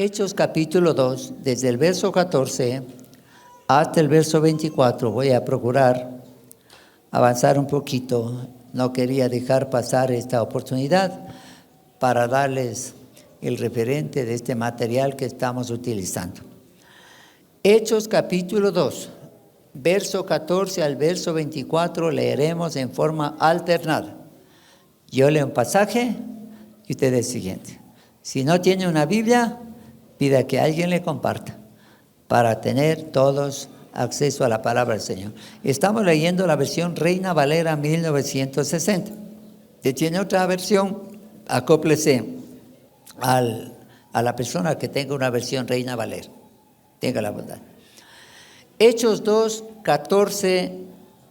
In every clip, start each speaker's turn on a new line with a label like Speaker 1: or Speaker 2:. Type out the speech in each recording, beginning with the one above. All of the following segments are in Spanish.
Speaker 1: Hechos capítulo 2, desde el verso 14 hasta el verso 24. Voy a procurar avanzar un poquito. No quería dejar pasar esta oportunidad para darles el referente de este material que estamos utilizando. Hechos capítulo 2, verso 14 al verso 24, leeremos en forma alternada. Yo leo un pasaje y usted el siguiente. Si no tiene una Biblia, pida que alguien le comparta para tener todos acceso a la palabra del Señor. Estamos leyendo la versión Reina Valera 1960. Si tiene otra versión, acóplese a la persona que tenga una versión Reina Valera. Tenga la bondad. Hechos 2, 14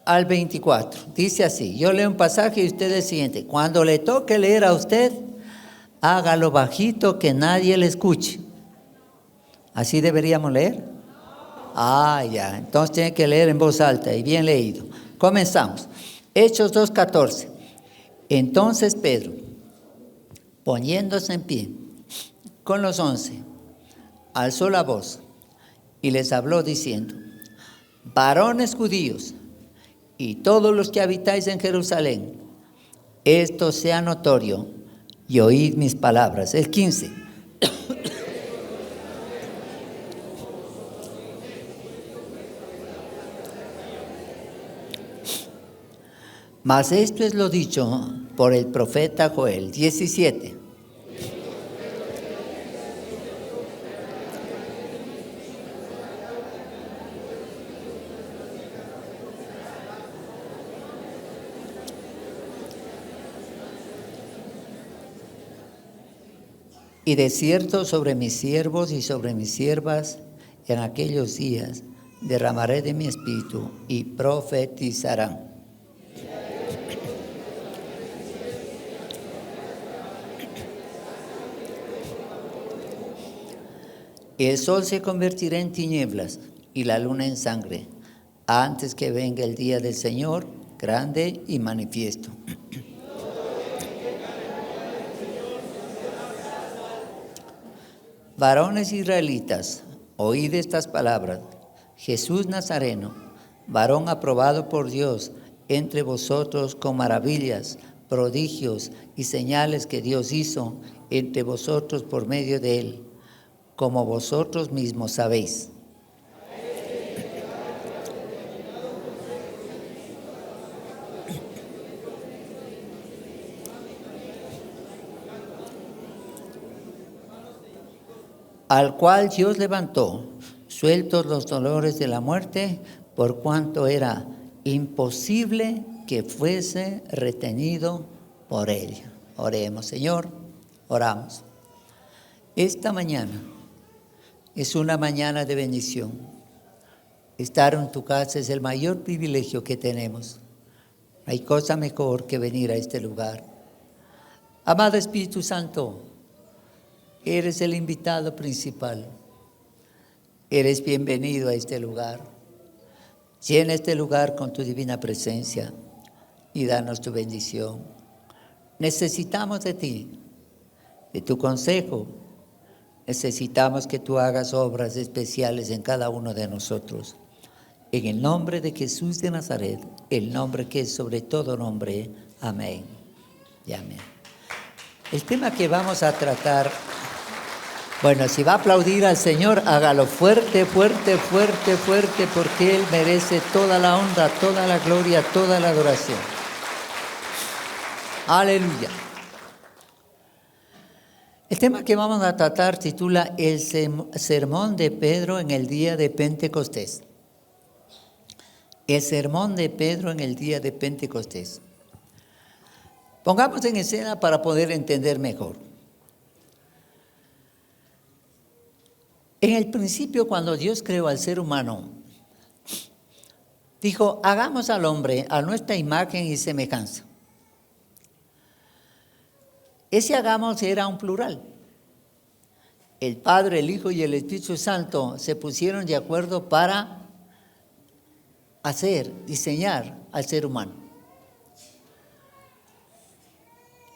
Speaker 1: al 24. Dice así, yo leo un pasaje y usted el siguiente. Cuando le toque leer a usted, hágalo bajito que nadie le escuche. ¿Así deberíamos leer? Ya. Entonces tiene que leer en voz alta y bien leído. Comenzamos. Hechos 2:14. Entonces Pedro, poniéndose en pie con los 11, alzó la voz y les habló diciendo: varones judíos y todos los que habitáis en Jerusalén, esto sea notorio y oíd mis palabras. El 15. Mas esto es lo dicho por el profeta Joel. 17. Y de cierto sobre mis siervos y sobre mis siervas en aquellos días derramaré de mi espíritu y profetizarán. El sol se convertirá en tinieblas y la luna en sangre, antes que venga el día del Señor, grande y manifiesto. Varones israelitas, oíd estas palabras. Jesús Nazareno, varón aprobado por Dios entre vosotros con maravillas, prodigios y señales que Dios hizo entre vosotros por medio de él, como vosotros mismos sabéis. Al cual Dios levantó, sueltos los dolores de la muerte, por cuanto era imposible que fuese retenido por él. Oremos, Señor, oramos. Esta mañana es una mañana de bendición. Estar en tu casa es el mayor privilegio que tenemos. No hay cosa mejor que venir a este lugar. Amado Espíritu Santo, eres el invitado principal. Eres bienvenido a este lugar. Llena este lugar con tu divina presencia y danos tu bendición. Necesitamos de ti, de tu consejo. Necesitamos que tú hagas obras especiales en cada uno de nosotros. En el nombre de Jesús de Nazaret, el nombre que es sobre todo nombre. Amén y amén. El tema que vamos a tratar, bueno, si va a aplaudir al Señor, hágalo fuerte, fuerte, fuerte, fuerte, porque Él merece toda la honra, toda la gloria, toda la adoración. Aleluya. El tema que vamos a tratar titula El sermón de Pedro en el día de Pentecostés. El sermón de Pedro en el día de Pentecostés. Pongamos en escena para poder entender mejor. En el principio, cuando Dios creó al ser humano, dijo: hagamos al hombre a nuestra imagen y semejanza. Ese hagamos era un plural. El Padre, el Hijo y el Espíritu Santo se pusieron de acuerdo para diseñar al ser humano.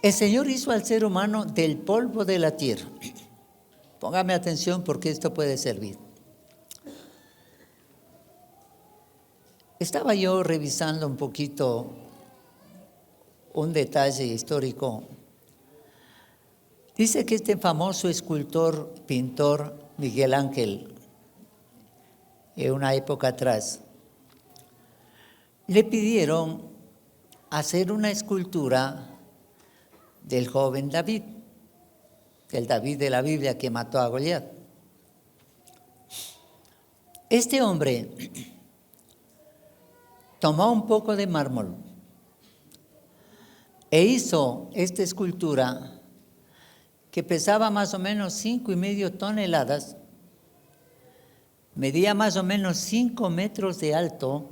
Speaker 1: El Señor hizo al ser humano del polvo de la tierra. Póngame atención porque esto puede servir. Estaba yo revisando un poquito un detalle histórico. Dice que este famoso escultor, pintor Miguel Ángel, en una época atrás, le pidieron hacer una escultura del joven David, el David de la Biblia que mató a Goliat. Este hombre tomó un poco de mármol e hizo esta escultura que pesaba más o menos 5,5 toneladas, medía más o menos 5 metros de alto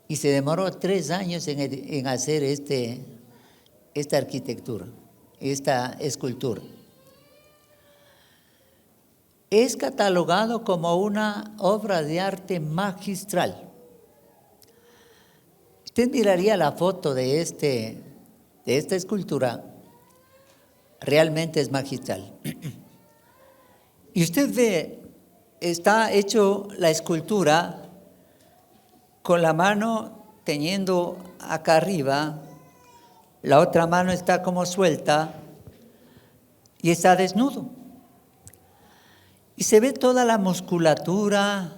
Speaker 1: y se demoró 3 años en hacer esta arquitectura, esta escultura. Es catalogado como una obra de arte magistral. Usted miraría la foto de esta escultura, realmente es magistral. Y usted ve, está hecho la escultura con la mano teniendo acá arriba, la otra mano está como suelta y está desnudo. Y se ve toda la musculatura,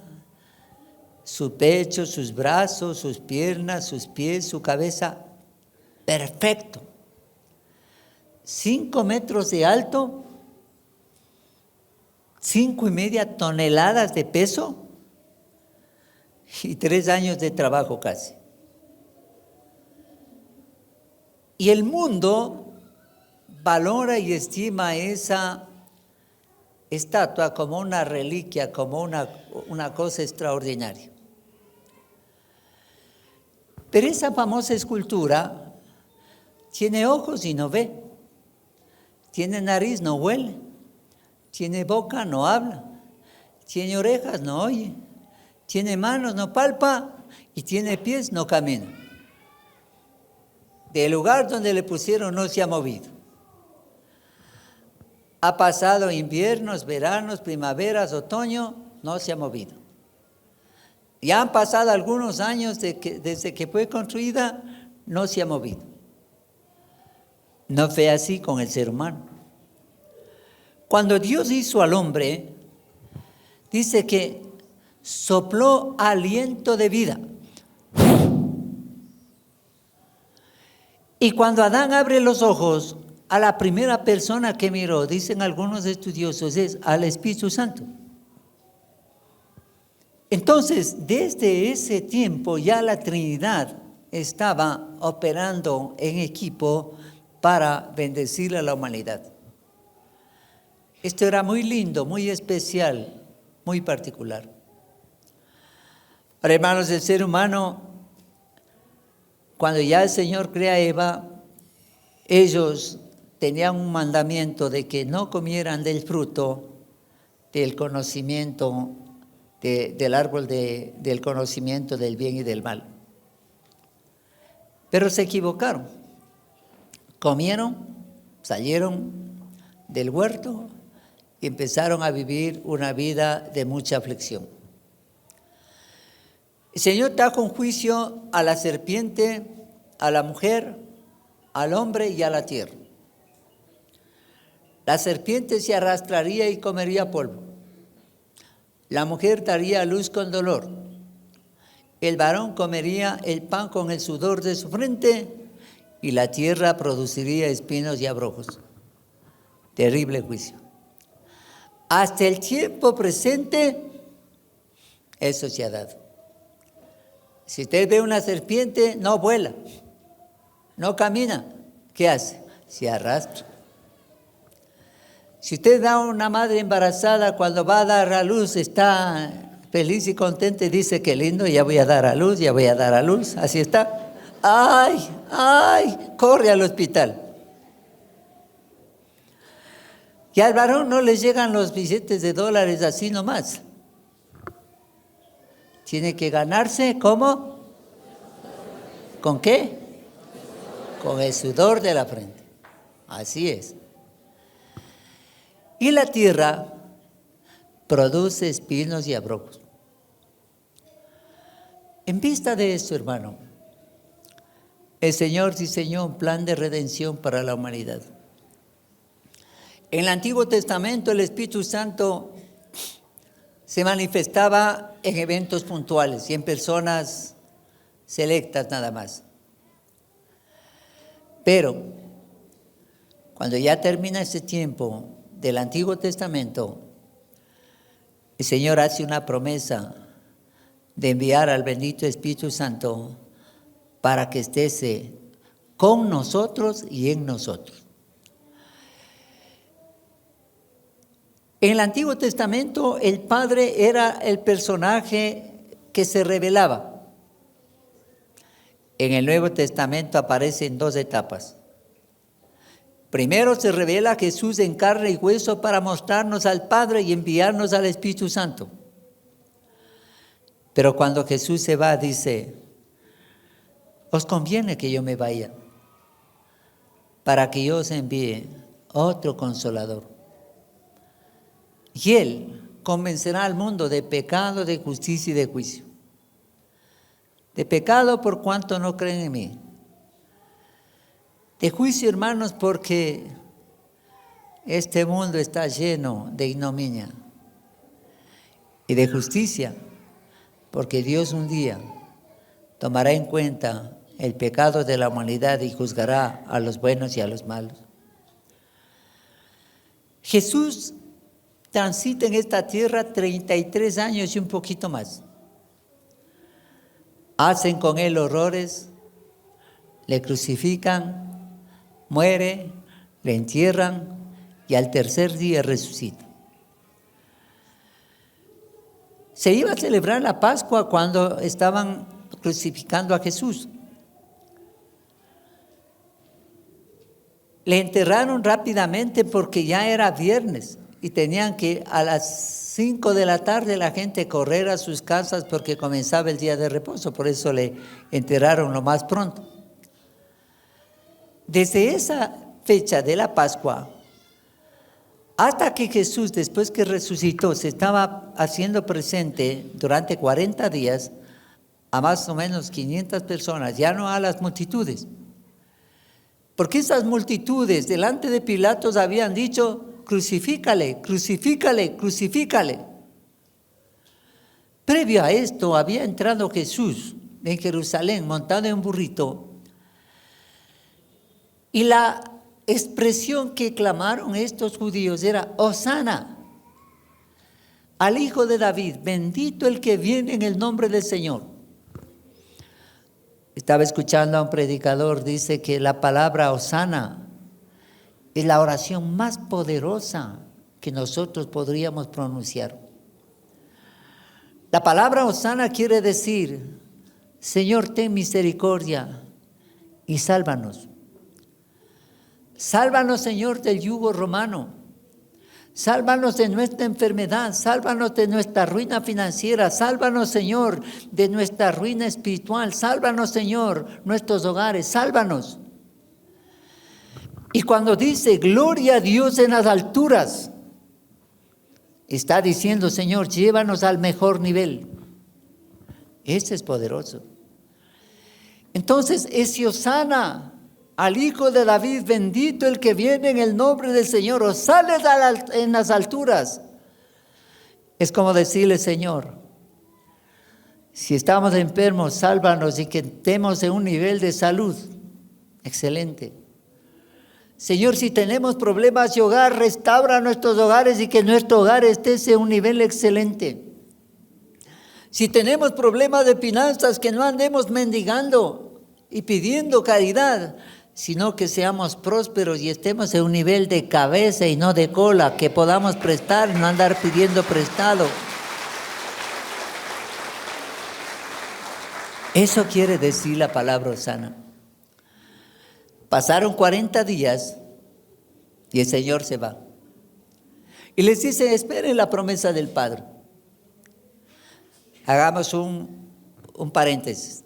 Speaker 1: su pecho, sus brazos, sus piernas, sus pies, su cabeza, perfecto. 5 metros de alto, 5,5 toneladas de peso y 3 años de trabajo casi. Y el mundo valora y estima esa estatua como una reliquia, como una cosa extraordinaria. Pero esa famosa escultura tiene ojos y no ve, tiene nariz, no huele, tiene boca, no habla, tiene orejas, no oye, tiene manos, no palpa y tiene pies, no camina. Del lugar donde le pusieron no se ha movido. Ha pasado inviernos, veranos, primaveras, otoño, no se ha movido. Ya han pasado algunos años desde que fue construida, no se ha movido. No fue así con el ser humano. Cuando Dios hizo al hombre, dice que sopló aliento de vida. Y cuando Adán abre los ojos, a la primera persona que miró, dicen algunos estudiosos, es al Espíritu Santo. Entonces, desde ese tiempo ya la Trinidad estaba operando en equipo para bendecir a la humanidad. Esto era muy lindo, muy especial, muy particular. Ahora, hermanos, el ser humano, cuando ya el Señor crea a Eva, ellos tenían un mandamiento de que no comieran del fruto del conocimiento, del árbol del conocimiento del bien y del mal. Pero se equivocaron. Comieron, salieron del huerto y empezaron a vivir una vida de mucha aflicción. El Señor trajo un juicio a la serpiente, a la mujer, al hombre y a la tierra. La serpiente se arrastraría y comería polvo. La mujer daría a luz con dolor. El varón comería el pan con el sudor de su frente y la tierra produciría espinos y abrojos. Terrible juicio. Hasta el tiempo presente, eso se ha dado. Si usted ve una serpiente, no vuela, no camina. ¿Qué hace? Se arrastra. Si usted da a una madre embarazada, cuando va a dar a luz, está feliz y contenta y dice, qué lindo, ya voy a dar a luz, ya voy a dar a luz. Así está. ¡Ay, ay! Corre al hospital. Y al varón no le llegan los billetes de dólares así nomás. Tiene que ganarse, ¿cómo? ¿Con qué? Con el sudor de la frente. Así es. Y la tierra produce espinos y abrojos. En vista de esto, hermano, el Señor diseñó un plan de redención para la humanidad. En el Antiguo Testamento el Espíritu Santo se manifestaba en eventos puntuales y en personas selectas nada más. Pero cuando ya termina ese tiempo del Antiguo Testamento, el Señor hace una promesa de enviar al bendito Espíritu Santo para que esté con nosotros y en nosotros. En el Antiguo Testamento el Padre era el personaje que se revelaba. En el Nuevo Testamento aparece en dos etapas. Primero se revela Jesús en carne y hueso para mostrarnos al Padre y enviarnos al Espíritu Santo. Pero cuando Jesús se va, dice: os conviene que yo me vaya, para que yo os envíe otro consolador. Y Él convencerá al mundo de pecado, de justicia y de juicio. De pecado por cuanto no creen en mí. De juicio, hermanos, porque este mundo está lleno de ignominia. Y de justicia, porque Dios un día tomará en cuenta el pecado de la humanidad y juzgará a los buenos y a los malos. Jesús transita en esta tierra 33 años y un poquito más. Hacen con él horrores, le crucifican, muere, le entierran y al tercer día resucita. Se iba a celebrar la Pascua cuando estaban crucificando a Jesús. Le enterraron rápidamente porque ya era viernes y tenían que a las 5 de la tarde la gente correr a sus casas porque comenzaba el día de reposo. Por eso le enterraron lo más pronto. Desde esa fecha de la Pascua hasta que Jesús, después que resucitó, se estaba haciendo presente durante 40 días a más o menos 500 personas, ya no a las multitudes. Porque esas multitudes delante de Pilatos habían dicho: crucifícale, crucifícale, crucifícale. Previo a esto había entrado Jesús en Jerusalén montado en un burrito. Y la expresión que clamaron estos judíos era: Hosana al Hijo de David, bendito el que viene en el nombre del Señor. Estaba escuchando a un predicador, dice que la palabra Hosana es la oración más poderosa que nosotros podríamos pronunciar. La palabra Hosana quiere decir: Señor, ten misericordia y sálvanos. Sálvanos, Señor, del yugo romano. Sálvanos de nuestra enfermedad. Sálvanos de nuestra ruina financiera. Sálvanos, Señor, de nuestra ruina espiritual. Sálvanos, Señor, nuestros hogares. Sálvanos. Y cuando dice gloria a Dios en las alturas, está diciendo: Señor, llévanos al mejor nivel. Ese es poderoso. Entonces, ese Hosana al Hijo de David, bendito el que viene en el nombre del Señor, o sale en las alturas. Es como decirle: Señor, si estamos enfermos, sálvanos y que estemos en un nivel de salud excelente. Señor, si tenemos problemas de hogar, restaura nuestros hogares y que nuestro hogar esté en un nivel excelente. Si tenemos problemas de finanzas, que no andemos mendigando y pidiendo caridad, sino que seamos prósperos y estemos en un nivel de cabeza y no de cola, que podamos prestar y no andar pidiendo prestado. Eso quiere decir la palabra Hosana. Pasaron 40 días y el Señor se va. Y les dice: esperen la promesa del Padre. Hagamos un paréntesis.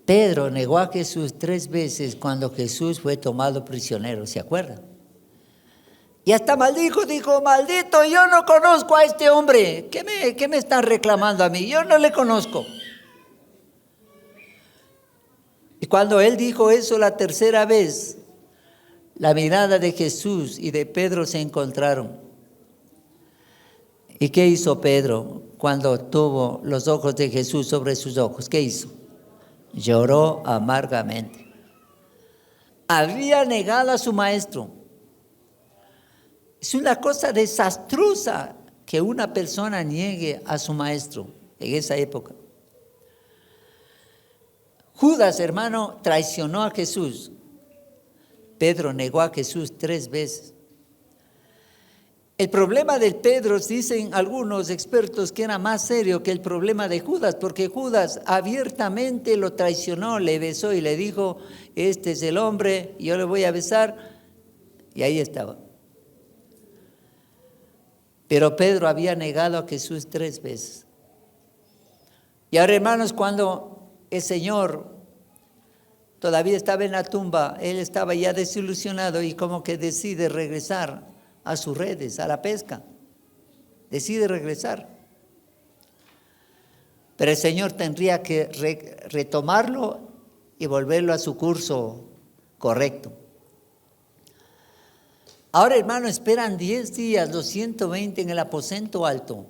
Speaker 1: Pedro negó a Jesús 3 veces cuando Jesús fue tomado prisionero, ¿se acuerdan? Y hasta maldijo, dijo, maldito, yo no conozco a este hombre. ¿Qué me están reclamando a mí? Yo no le conozco. Y cuando él dijo eso la tercera vez, la mirada de Jesús y de Pedro se encontraron. ¿Y qué hizo Pedro cuando tuvo los ojos de Jesús sobre sus ojos? ¿Qué hizo? Lloró amargamente. Había negado a su maestro. Es una cosa desastrosa que una persona niegue a su maestro en esa época. Judas, hermano, traicionó a Jesús. Pedro negó a Jesús 3 veces. El problema de Pedro, dicen algunos expertos, que era más serio que el problema de Judas, porque Judas abiertamente lo traicionó, le besó y le dijo, este es el hombre, yo le voy a besar, y ahí estaba. Pero Pedro había negado a Jesús 3 veces. Y ahora, hermanos, cuando el Señor todavía estaba en la tumba, él estaba ya desilusionado y como que decide regresar a sus redes, a la pesca. Decide regresar. Pero el Señor tendría que retomarlo y volverlo a su curso correcto. Ahora, hermano, esperan 10 días los 120 en el aposento alto.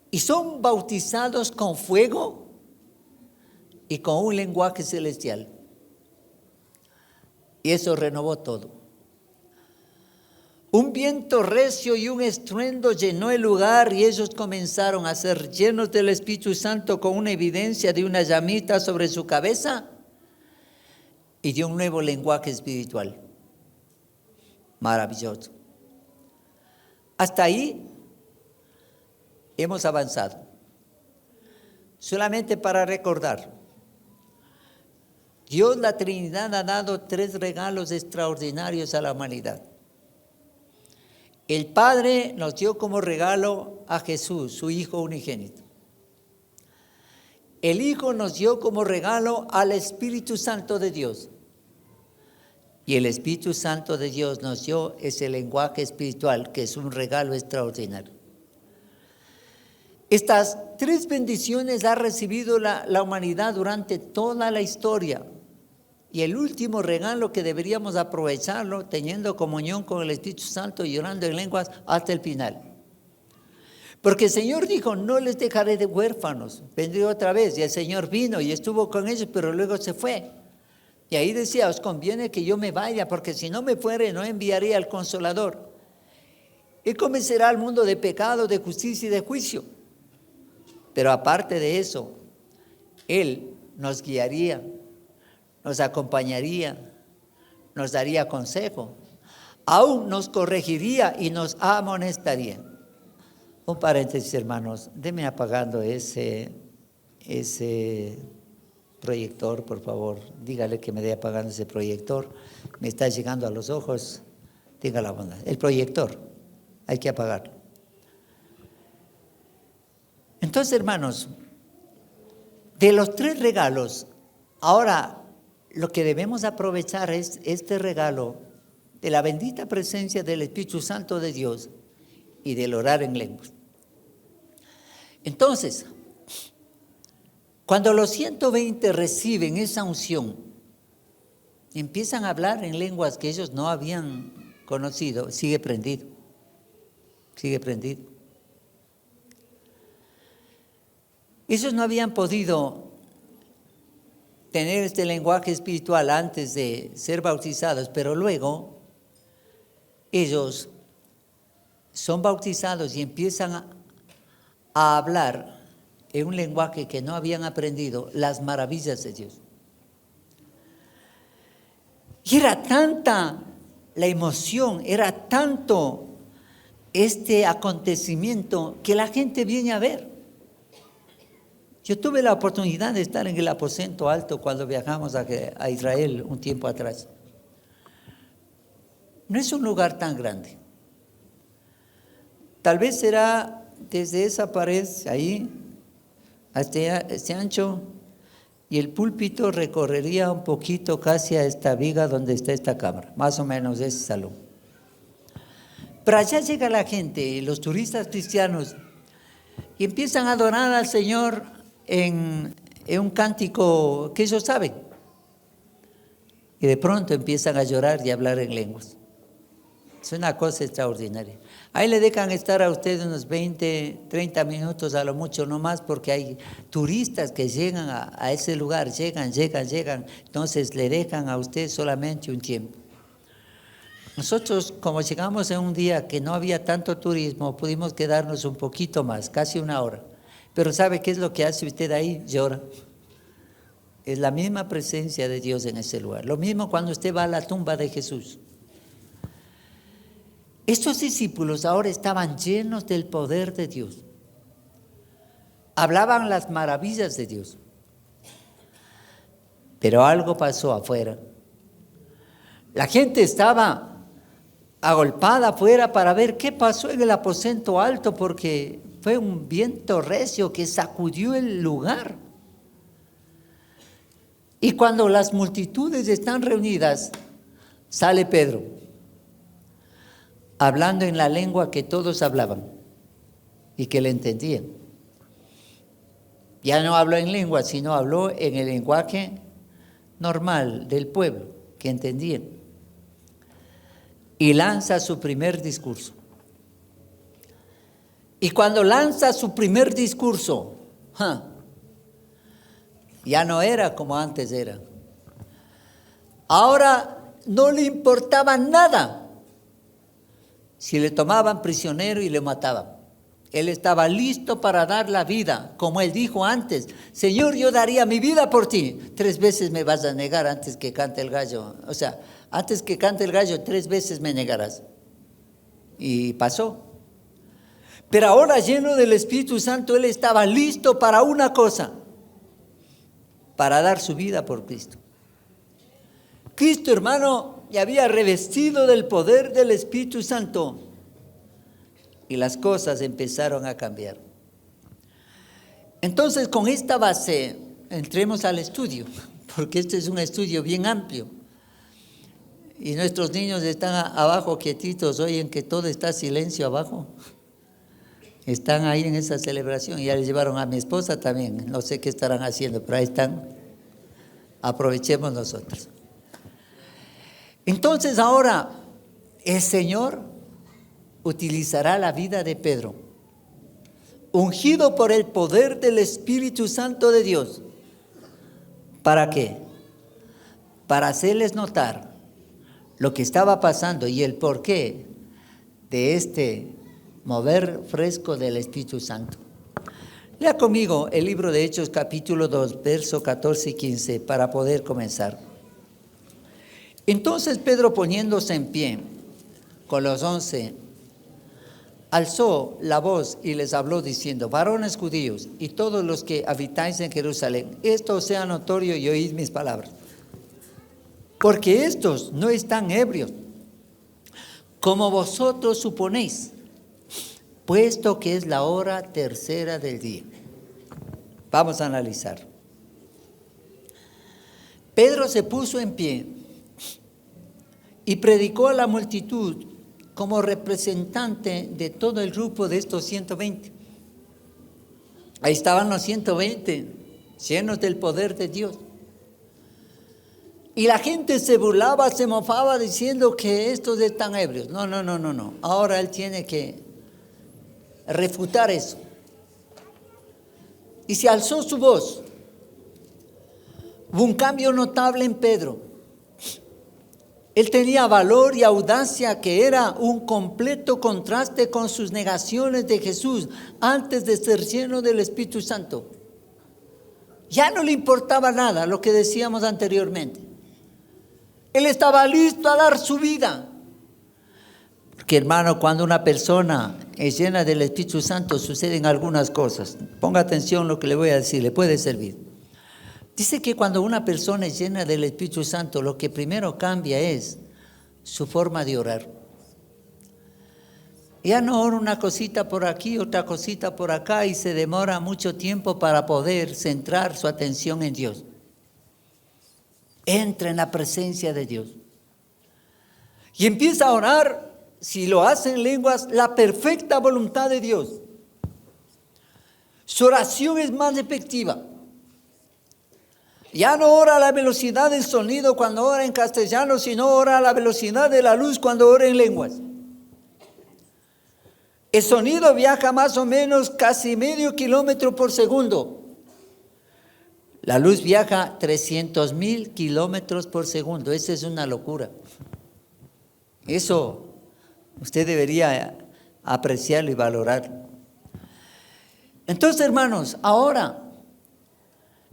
Speaker 1: Y son bautizados con fuego y con un lenguaje celestial. Y eso renovó todo. Un viento recio y un estruendo llenó el lugar y ellos comenzaron a ser llenos del Espíritu Santo con una evidencia de una llamita sobre su cabeza y de un nuevo lenguaje espiritual. Maravilloso. Hasta ahí hemos avanzado. Solamente para recordar, Dios, la Trinidad, ha dado 3 regalos extraordinarios a la humanidad. El Padre nos dio como regalo a Jesús, su Hijo unigénito. El Hijo nos dio como regalo al Espíritu Santo de Dios. Y el Espíritu Santo de Dios nos dio ese lenguaje espiritual, que es un regalo extraordinario. Estas 3 bendiciones ha recibido la humanidad durante toda la historia. Y el último regalo que deberíamos aprovecharlo, teniendo comunión con el Espíritu Santo y orando en lenguas hasta el final. Porque el Señor dijo, no les dejaré de huérfanos, vendré otra vez. Y el Señor vino y estuvo con ellos, pero luego se fue. Y ahí decía, os conviene que yo me vaya, porque si no me fuere, no enviaré al Consolador. Él convencerá al mundo de pecado, de justicia y de juicio. Pero aparte de eso, Él nos guiaría, nos acompañaría, nos daría consejo, aún nos corregiría y nos amonestaría. Un paréntesis, hermanos, denme apagando ese proyector, por favor. Dígale que me dé apagando ese proyector. Me está llegando a los ojos. Tenga la bondad. El proyector, hay que apagarlo. Entonces, hermanos, de los 3 regalos, ahora lo que debemos aprovechar es este regalo de la bendita presencia del Espíritu Santo de Dios y del orar en lenguas. Entonces, cuando los 120 reciben esa unción, empiezan a hablar en lenguas que ellos no habían conocido, sigue prendido. Ellos no habían podido tener este lenguaje espiritual antes de ser bautizados, pero luego ellos son bautizados y empiezan a hablar en un lenguaje que no habían aprendido, las maravillas de Dios. Y era tanta la emoción, era tanto este acontecimiento que la gente viene a ver. Yo tuve la oportunidad de estar en el aposento alto cuando viajamos a Israel un tiempo atrás. No es un lugar tan grande. Tal vez será desde esa pared ahí, a este ancho, y el púlpito recorrería un poquito casi a esta viga donde está esta cámara, más o menos ese salón. Pero allá llega la gente, los turistas cristianos, y empiezan a adorar al Señor en un cántico que ellos saben. Y de pronto empiezan a llorar y a hablar en lenguas. Es una cosa extraordinaria. Ahí le dejan estar a usted unos 20, 30 minutos a lo mucho, no más, porque hay turistas que llegan a ese lugar, llegan. Entonces le dejan a usted solamente un tiempo. Nosotros, como llegamos en un día que no había tanto turismo, pudimos quedarnos un poquito más, casi una hora. Pero ¿sabe qué es lo que hace usted ahí? Llora. Es la misma presencia de Dios en ese lugar. Lo mismo cuando usted va a la tumba de Jesús. Estos discípulos ahora estaban llenos del poder de Dios. Hablaban las maravillas de Dios. Pero algo pasó afuera. La gente estaba agolpada afuera para ver qué pasó en el aposento alto, porque fue un viento recio que sacudió el lugar. Y cuando las multitudes están reunidas, sale Pedro, hablando en la lengua que todos hablaban y que le entendían. Ya no habló en lengua, sino habló en el lenguaje normal del pueblo, que entendían. Y lanza su primer discurso. Y cuando lanza su primer discurso, ya no era como antes era. Ahora no le importaba nada si le tomaban prisionero y le mataban. Él estaba listo para dar la vida, como él dijo antes: Señor, yo daría mi vida por ti. 3 veces me vas a negar antes que cante el gallo. O sea, antes que cante el gallo, 3 veces me negarás. Y pasó. Pero ahora, lleno del Espíritu Santo, él estaba listo para una cosa: para dar su vida por Cristo. Cristo, hermano, ya había revestido del poder del Espíritu Santo y las cosas empezaron a cambiar. Entonces, con esta base, entremos al estudio, porque este es un estudio bien amplio. Y nuestros niños están abajo quietitos, oyen que todo está silencio abajo. Están ahí en esa celebración, y ya les llevaron a mi esposa también. No sé qué estarán haciendo, pero ahí están. Aprovechemos nosotros. Entonces ahora el Señor utilizará la vida de Pedro, ungido por el poder del Espíritu Santo de Dios. ¿Para qué? Para hacerles notar lo que estaba pasando y el porqué de este mover fresco del Espíritu Santo. Lea conmigo el libro de Hechos capítulo 2, versos 14 y 15 para poder comenzar. Entonces Pedro, poniéndose en pie con los 11, alzó la voz y les habló diciendo: varones judíos y todos los que habitáis en Jerusalén, esto os sea notorio y oíd mis palabras. Porque estos no están ebrios, como vosotros suponéis, puesto que es la hora tercera del día. Vamos a analizar. Pedro se puso en pie y predicó a la multitud como representante de todo el grupo de estos 120. Ahí estaban los 120, llenos del poder de Dios. Y la gente se burlaba, se mofaba diciendo que estos están ebrios. No. Ahora él tiene que refutar eso. Y se alzó su voz. Hubo un cambio notable en Pedro. Él tenía valor y audacia que era un completo contraste con sus negaciones de Jesús antes de ser lleno del Espíritu Santo. Ya no le importaba nada lo que decíamos anteriormente. Él estaba listo a dar su vida. Porque, hermano, cuando una persona es llena del Espíritu Santo suceden algunas cosas. Ponga atención lo que le voy a decir, le puede servir. Dice que cuando una persona es llena del Espíritu Santo, lo que primero cambia es su forma de orar. Ya no ora una cosita por aquí, otra cosita por acá, y se demora mucho tiempo para poder centrar su atención en Dios. entra en la presencia de Dios y empieza a orar, si lo hace en lenguas, la perfecta voluntad de Dios. Su oración es más efectiva. Ya no ora a la velocidad del sonido cuando ora en castellano, sino ora a la velocidad de la luz cuando ora en lenguas. El sonido viaja más o menos casi medio kilómetro por segundo. La luz viaja 300,000 kilómetros por segundo. Esa es una locura. Eso usted debería apreciarlo y valorarlo. Entonces, hermanos, ahora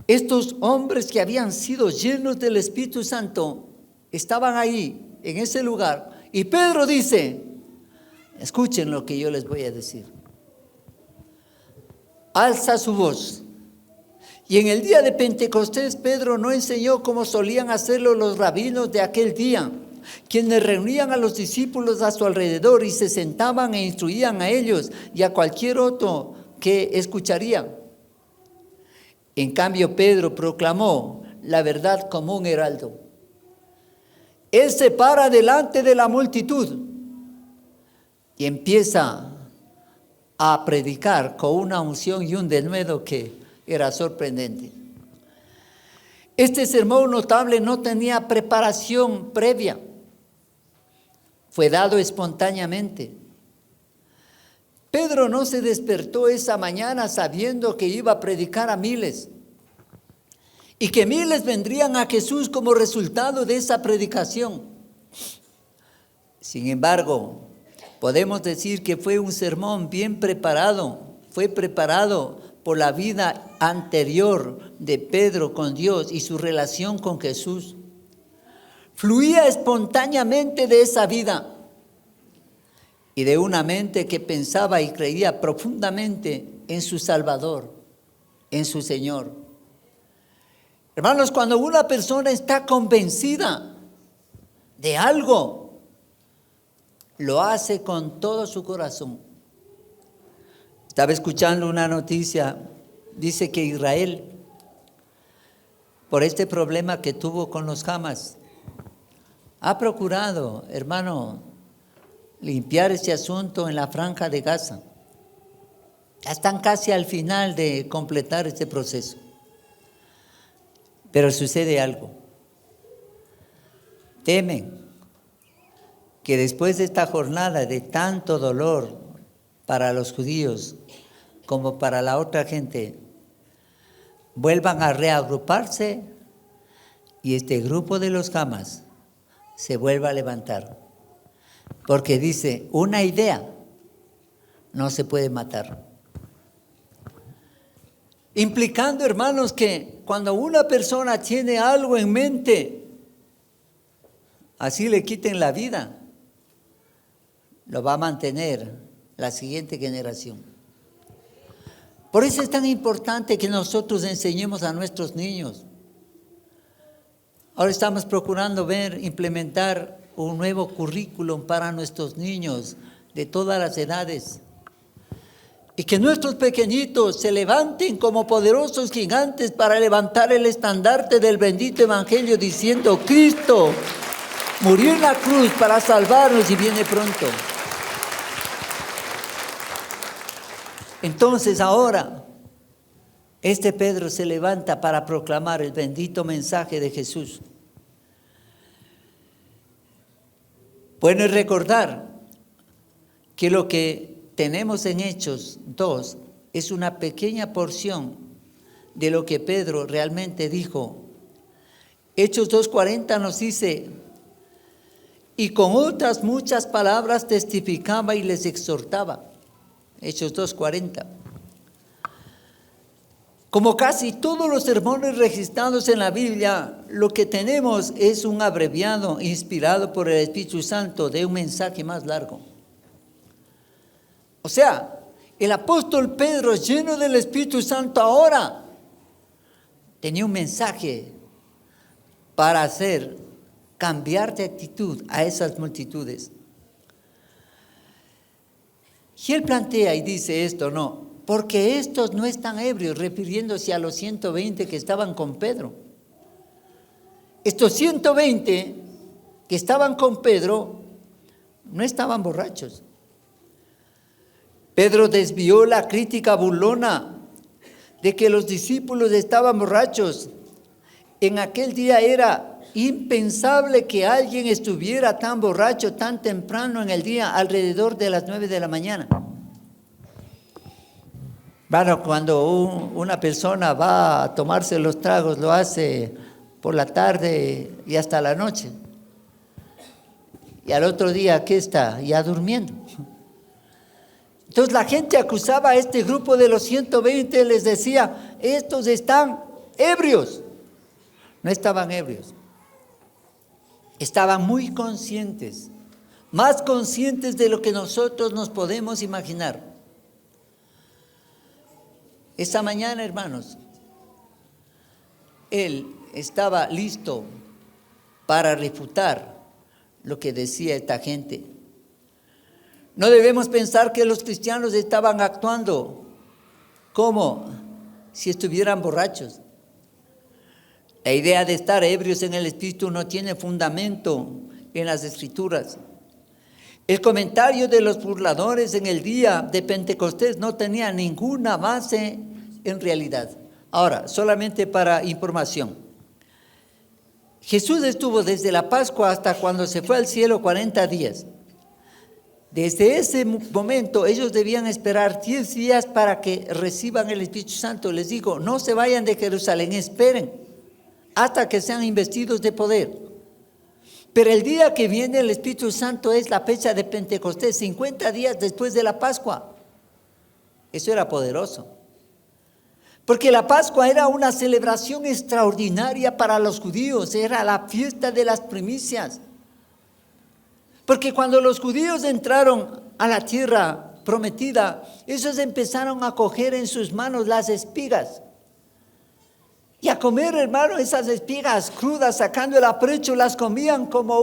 Speaker 1: estos hombres que habían sido llenos del Espíritu Santo estaban ahí, en ese lugar. Y Pedro dice, escuchen lo que yo les voy a decir. Alza su voz. Y en el día de Pentecostés, Pedro no enseñó como solían hacerlo los rabinos de aquel día, quienes reunían a los discípulos a su alrededor y se sentaban e instruían a ellos y a cualquier otro que escucharía. En cambio, Pedro proclamó la verdad como un heraldo. Él se para delante de la multitud y empieza a predicar con una unción y un denuedo que era sorprendente. Este sermón notable no tenía preparación previa. Fue dado espontáneamente. Pedro no se despertó esa mañana sabiendo que iba a predicar a miles y que miles vendrían a Jesús como resultado de esa predicación. Sin embargo, podemos decir que fue un sermón bien preparado, fue preparado por la vida anterior de Pedro con Dios y su relación con Jesús. Fluía espontáneamente de esa vida y de una mente que pensaba y creía profundamente en su Salvador, en su Señor. Hermanos, cuando una persona está convencida de algo, lo hace con todo su corazón. Estaba escuchando una noticia, dice que Israel, por este problema que tuvo con los Hamas, ha procurado, hermano, limpiar ese asunto en la franja de Gaza. Ya están casi al final de completar este proceso. Pero sucede algo. Temen que después de esta jornada de tanto dolor para los judíos como para la otra gente, vuelvan a reagruparse y este grupo de los Hamas se vuelva a levantar. Porque dice, una idea no se puede matar. Implicando, hermanos, que cuando una persona tiene algo en mente, así le quiten la vida, lo va a mantener la siguiente generación. Por eso es tan importante que nosotros enseñemos a nuestros niños. Ahora estamos procurando implementar un nuevo currículum para nuestros niños de todas las edades. Y que nuestros pequeñitos se levanten como poderosos gigantes para levantar el estandarte del bendito evangelio diciendo, Cristo murió en la cruz para salvarnos y viene pronto. Entonces ahora, este Pedro se levanta para proclamar el bendito mensaje de Jesús. Bueno, es recordar que lo que tenemos en Hechos 2 es una pequeña porción de lo que Pedro realmente dijo. Hechos 2:40 nos dice, y con otras muchas palabras testificaba y les exhortaba. Hechos 2:40. Como casi todos los sermones registrados en la Biblia, lo que tenemos es un abreviado inspirado por el Espíritu Santo de un mensaje más largo. O sea, el apóstol Pedro, lleno del Espíritu Santo ahora, tenía un mensaje para cambiar de actitud a esas multitudes. Y él plantea y dice esto, no, porque estos no están ebrios, refiriéndose a los 120 que estaban con Pedro. Estos 120 que estaban con Pedro no estaban borrachos. Pedro desvió la crítica burlona de que los discípulos estaban borrachos. En aquel día era impensable que alguien estuviera tan borracho tan temprano en el día, alrededor de las 9 de la mañana. Bueno, cuando una persona va a tomarse los tragos, lo hace por la tarde y hasta la noche. Y al otro día, ¿qué está? Ya durmiendo. Entonces la gente acusaba a este grupo de los 120, les decía, estos están ebrios. No estaban ebrios. Estaban muy conscientes, más conscientes de lo que nosotros nos podemos imaginar. Esta mañana, hermanos, él estaba listo para refutar lo que decía esta gente. No debemos pensar que los cristianos estaban actuando como si estuvieran borrachos. La idea de estar ebrios en el espíritu no tiene fundamento en las Escrituras. El comentario de los burladores en el día de Pentecostés no tenía ninguna base en realidad. Ahora, solamente para información. Jesús estuvo desde la Pascua hasta cuando se fue al cielo 40 días. Desde ese momento ellos debían esperar 10 días para que reciban el Espíritu Santo. Les digo, no se vayan de Jerusalén, esperen hasta que sean investidos de poder. Pero el día que viene el Espíritu Santo es la fecha de Pentecostés, 50 días después de la Pascua. Eso era poderoso. Porque la Pascua era una celebración extraordinaria para los judíos, era la fiesta de las primicias. Porque cuando los judíos entraron a la tierra prometida, ellos empezaron a coger en sus manos las espigas. Y a comer, hermano, esas espigas crudas, sacando el aprecho, las comían como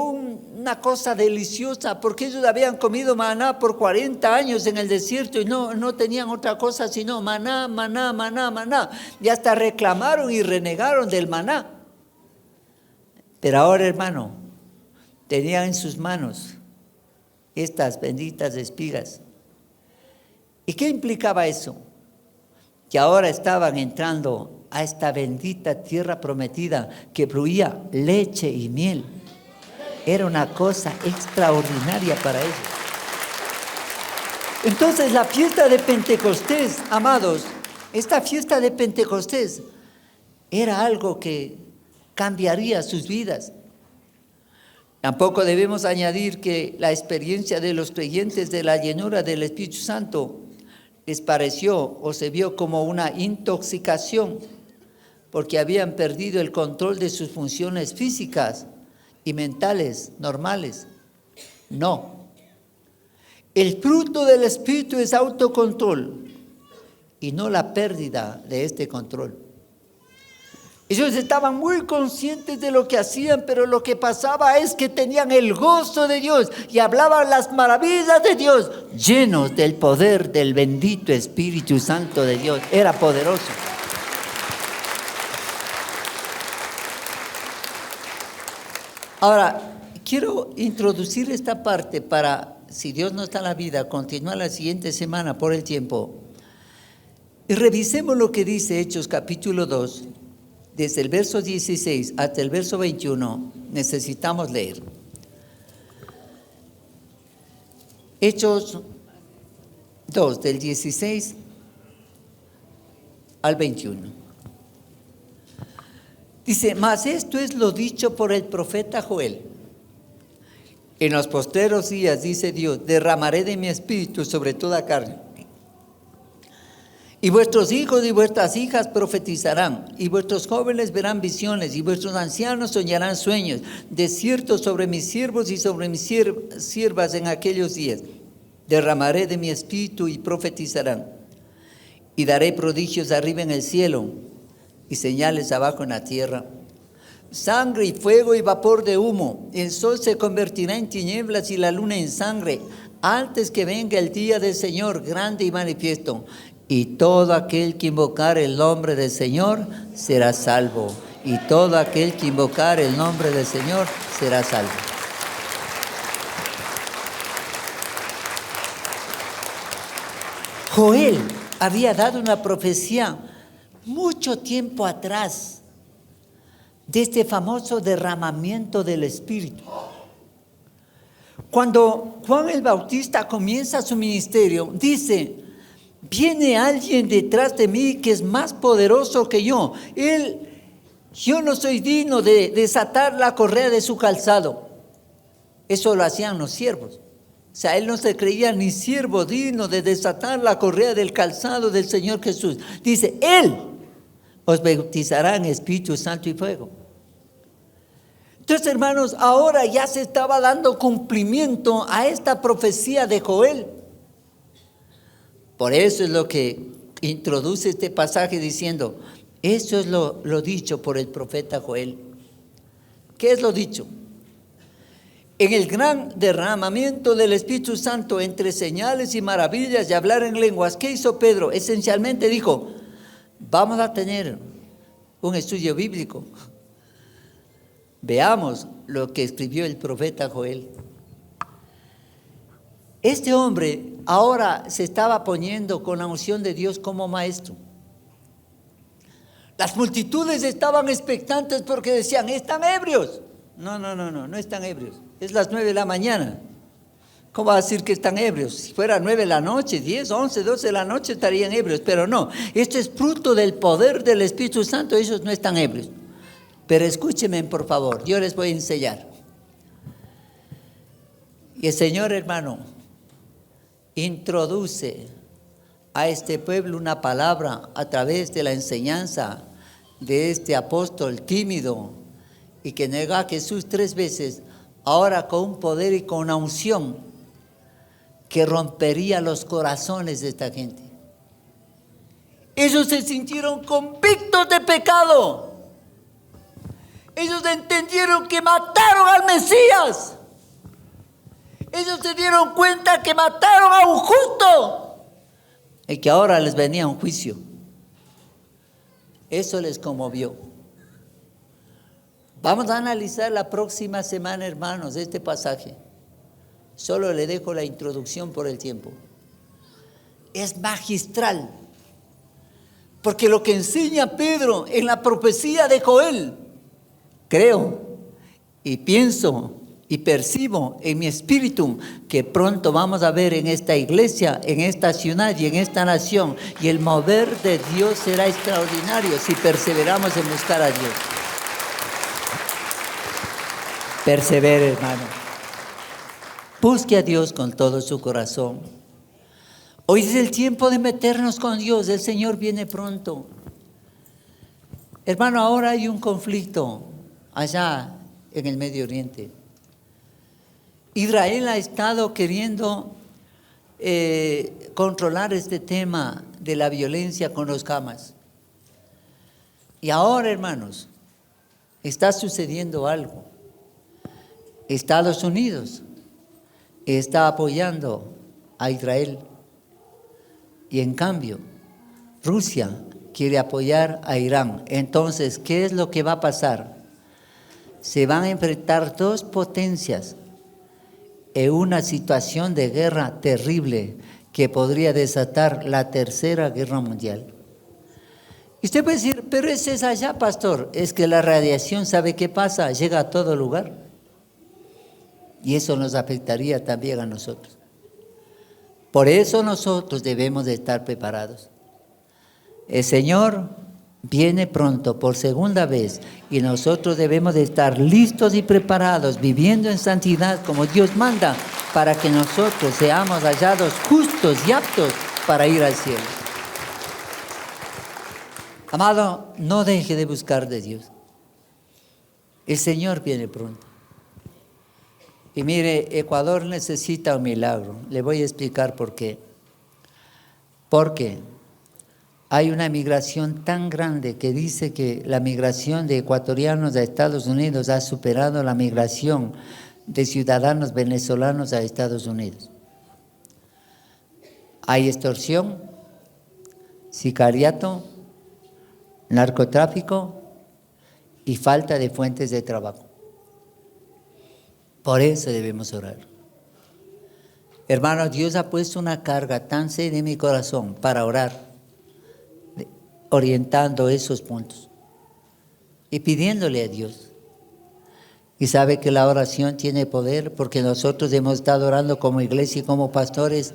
Speaker 1: una cosa deliciosa, porque ellos habían comido maná por 40 años en el desierto y no tenían otra cosa sino maná, maná, maná, maná. Y hasta reclamaron y renegaron del maná. Pero ahora, hermano, tenían en sus manos estas benditas espigas. ¿Y qué implicaba eso? Que ahora estaban entrando a esta bendita tierra prometida que fluía leche y miel. Era una cosa extraordinaria para ellos. Entonces la fiesta de Pentecostés, amados, esta fiesta de Pentecostés era algo que cambiaría sus vidas. Tampoco debemos añadir que la experiencia de los creyentes de la llenura del Espíritu Santo les pareció o se vio como una intoxicación porque habían perdido el control de sus funciones físicas y mentales normales. No. El fruto del Espíritu es autocontrol y no la pérdida de este control. Ellos estaban muy conscientes de lo que hacían, pero lo que pasaba es que tenían el gozo de Dios y hablaban las maravillas de Dios, llenos del poder del bendito Espíritu Santo de Dios. Era poderoso. Ahora, quiero introducir esta parte para, si Dios no está en la vida, continuar la siguiente semana por el tiempo. Y revisemos lo que dice Hechos capítulo 2. Desde el verso 16 hasta el verso 21 necesitamos leer. Hechos 2, del 16 al 21. Dice, mas esto es lo dicho por el profeta Joel. En los postreros días, dice Dios, derramaré de mi espíritu sobre toda carne. Y vuestros hijos y vuestras hijas profetizarán, y vuestros jóvenes verán visiones, y vuestros ancianos soñarán sueños. De cierto sobre mis siervos y sobre mis siervas en aquellos días derramaré de mi espíritu y profetizarán. Y daré prodigios arriba en el cielo y señales abajo en la tierra. Sangre y fuego y vapor de humo. El sol se convertirá en tinieblas y la luna en sangre, antes que venga el día del Señor grande y manifiesto. Y todo aquel que invocar el nombre del Señor será salvo. y todo aquel que invocar el nombre del Señor será salvo. Joel había dado una profecía mucho tiempo atrás de este famoso derramamiento del Espíritu. Cuando Juan el Bautista comienza su ministerio, dice: viene alguien detrás de mí que es más poderoso que yo. Yo no soy digno de desatar la correa de su calzado. Eso lo hacían los siervos. O sea, él no se creía ni siervo digno de desatar la correa del calzado del Señor Jesús. Dice: Él os bautizará en Espíritu Santo y fuego. Entonces, hermanos, ahora ya se estaba dando cumplimiento a esta profecía de Joel. Por eso es lo que introduce este pasaje diciendo: eso es lo dicho por el profeta Joel. ¿Qué es lo dicho? En el gran derramamiento del Espíritu Santo, entre señales y maravillas y hablar en lenguas, ¿qué hizo Pedro? Esencialmente dijo: vamos a tener un estudio bíblico. Veamos lo que escribió el profeta Joel. Este hombre ahora se estaba poniendo con la unción de Dios como maestro. Las multitudes estaban expectantes porque decían: están ebrios. No están ebrios. Es las 9 de la mañana. ¿Cómo va a decir que están ebrios? Si fuera 9 de la noche, 10, 11, 12 de la noche estarían ebrios, pero no. Esto es fruto del poder del Espíritu Santo, ellos no están ebrios. Pero escúchenme, por favor, yo les voy a enseñar. Y el Señor, hermano, introduce a este pueblo una palabra a través de la enseñanza de este apóstol tímido y que nega a Jesús 3 veces, ahora con un poder y con una unción que rompería los corazones de esta gente. Ellos se sintieron convictos de pecado. Ellos entendieron que mataron al Mesías. Ellos se dieron cuenta que mataron a un justo y que ahora les venía un juicio. Eso les conmovió. Vamos a analizar la próxima semana, hermanos, este pasaje. Solo le dejo la introducción por el tiempo. Es magistral, porque lo que enseña Pedro en la profecía de Joel, creo y pienso y percibo en mi espíritu que pronto vamos a ver en esta iglesia, en esta ciudad y en esta nación, y el mover de Dios será extraordinario si perseveramos en buscar a Dios. Persevere, hermano. Busque a Dios con todo su corazón. Hoy es el tiempo de meternos con Dios. El Señor viene pronto. Hermano, ahora hay un conflicto allá en el Medio Oriente. Israel ha estado queriendo controlar este tema de la violencia con los Hamas. Y ahora, hermanos, está sucediendo algo. Estados Unidos está apoyando a Israel y en cambio Rusia quiere apoyar a Irán. Entonces, ¿qué es lo que va a pasar? Se van a enfrentar dos potencias en una situación de guerra terrible que podría desatar la tercera guerra mundial. Y usted puede decir: pero ese es allá, pastor. Es que la radiación, ¿sabe qué pasa? Llega a todo lugar. Y eso nos afectaría también a nosotros. Por eso nosotros debemos de estar preparados. El Señor viene pronto por segunda vez y nosotros debemos de estar listos y preparados, viviendo en santidad como Dios manda, para que nosotros seamos hallados justos y aptos para ir al cielo. Amado, no deje de buscar de Dios. El Señor viene pronto. Y mire, Ecuador necesita un milagro. Le voy a explicar por qué. Porque hay una migración tan grande que dice que la migración de ecuatorianos a Estados Unidos ha superado la migración de ciudadanos venezolanos a Estados Unidos. Hay extorsión, sicariato, narcotráfico y falta de fuentes de trabajo. Por eso debemos orar. Hermanos, Dios ha puesto una carga tan seria en mi corazón para orar, orientando esos puntos y pidiéndole a Dios. Y sabe que la oración tiene poder, porque nosotros hemos estado orando como iglesia y como pastores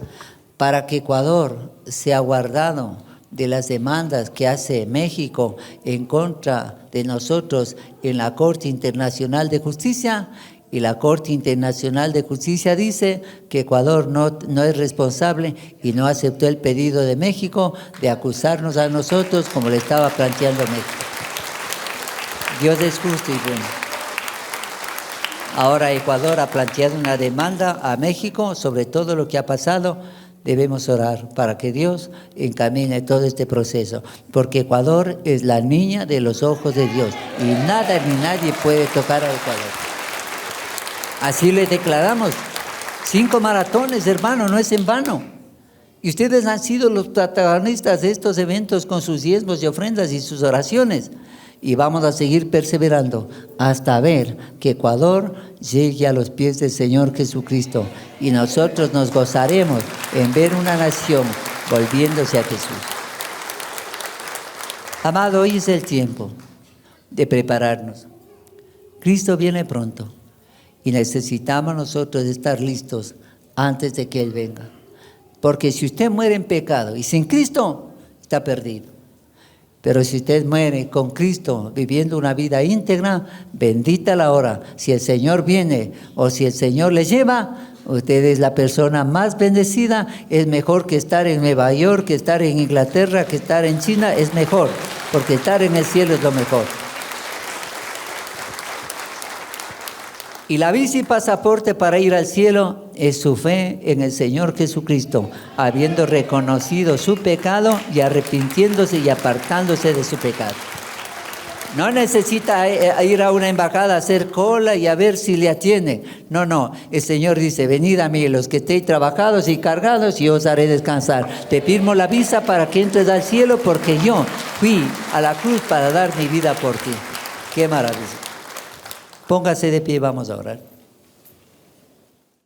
Speaker 1: para que Ecuador sea guardado de las demandas que hace México en contra de nosotros en la Corte Internacional de Justicia. Y la Corte Internacional de Justicia dice que Ecuador no es responsable y no aceptó el pedido de México de acusarnos a nosotros como le estaba planteando México. Dios es justo y bueno. Ahora Ecuador ha planteado una demanda a México sobre todo lo que ha pasado. Debemos orar para que Dios encamine todo este proceso, porque Ecuador es la niña de los ojos de Dios y nada ni nadie puede tocar a Ecuador. Así le declaramos. 5 maratones, hermano, no es en vano. Y ustedes han sido los protagonistas de estos eventos con sus diezmos y ofrendas y sus oraciones. Y vamos a seguir perseverando hasta ver que Ecuador llegue a los pies del Señor Jesucristo. Y nosotros nos gozaremos en ver una nación volviéndose a Jesús. Amado, hoy es el tiempo de prepararnos. Cristo viene pronto. Y necesitamos nosotros estar listos antes de que Él venga. Porque si usted muere en pecado y sin Cristo, está perdido. Pero si usted muere con Cristo, viviendo una vida íntegra, bendita la hora. Si el Señor viene o si el Señor le lleva, usted es la persona más bendecida. Es mejor que estar en Nueva York, que estar en Inglaterra, que estar en China. Es mejor, porque estar en el cielo es lo mejor. Y la visa y pasaporte para ir al cielo es su fe en el Señor Jesucristo, habiendo reconocido su pecado y arrepintiéndose y apartándose de su pecado. No necesita ir a una embajada a hacer cola y a ver si le atienden. No, el Señor dice, venid a mí los que estéis trabajados y cargados y os haré descansar. Te firmo la visa para que entres al cielo porque yo fui a la cruz para dar mi vida por ti. Qué maravilla. Póngase de pie, vamos a orar.